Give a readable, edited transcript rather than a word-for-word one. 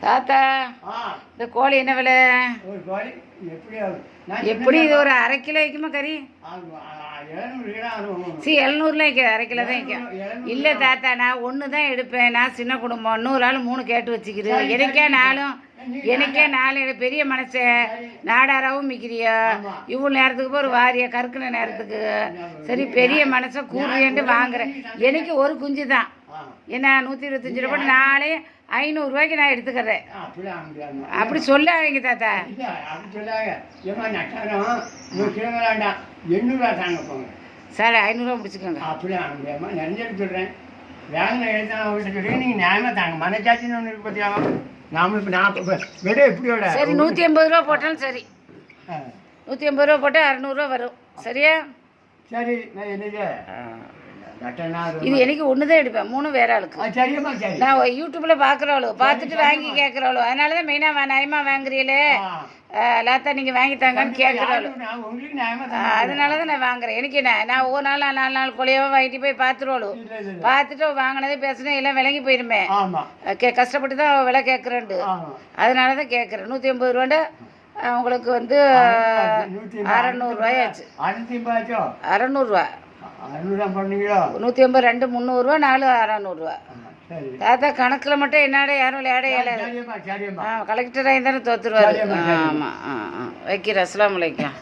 தாத்தா இந்த கோழி என்ன விலை? எப்படி இது ஒரு அரை கிலோ வைக்குமா கறி? 700 வைக்க அரை கிலோ தான் வைக்கும். இல்லை தாத்தா, நான் ஒன்று தான் எடுப்பேன். நான் சின்ன குடும்பம், 100 ஆள் 3 கேட்டு வச்சுக்கிறேன். எனக்கே 4 பெரிய மனசன் நாடாராவும் மிக்கிறியா? இவ்வளோ நேரத்துக்கு ஒரு வாரிய கற்கின நேரத்துக்கு சரி பெரிய மனசை கூறுவேன்ட்டு வாங்குறேன். எனக்கு ஒரு குஞ்சு தான். என்ன 125 ரூபாய், நாளே 500 ரூபாய்க்கு நான் எடுத்துக்கிறேன். அப்படி சொல்லாதீங்க தாத்தா. சார் 500 ரூபா பிடிச்சிக்கோங்க. சொல்றேன் நீங்க நியாயமா தாங்க. மனச்சாட்சின்னு ஒன்று இருக்கு பத்தியா? சரி 180 ரூபா போட்டாலும் சரி. 180 ரூபா போட்டால் 600 ரூபா வரும். சரியா? சரி. இது எனக்கு ஒன்று தான் எடுப்பேன், 3 வேற ஆளுக்கு. நான் யூடியூப்ல பார்க்குறவளோ பார்த்துட்டு வாங்கி கேட்குறவளோ, அதனால தான் மெயினாக நியாயமா வாங்குறீங்களே லாத்தா நீங்கள் வாங்கித்தாங்கன்னு கேட்குறவளோ, அதனால தான் நான் வாங்குறேன். எனக்கு என்ன, நான் ஒரு நாள் 4 நாள் கொலையாவோ வாங்கிட்டு போய் பார்த்துருவாளோ, பார்த்துட்டு வாங்கினதே பேசுனேன் எல்லாம் விளங்கி போயிருமே. கஷ்டப்பட்டு தான் விலை கேட்குறேன்ட்டு, அதனால தான் கேட்குறேன். 180 ரூபாண்டா உங்களுக்கு வந்து 600 ரூபாயாச்சு. 600 ரூபா. 180 2 300 ரூபா, 4 600 ரூபா. தாத்தா கணக்கில் மட்டும் என்னோட யாரும் விளையாட இயலாது. கலெக்டராக இருந்தாலும் தோத்துருவாரு. ஆமாம் வைக்கிறேன். அஸ்ஸலாமு அலைக்கும்.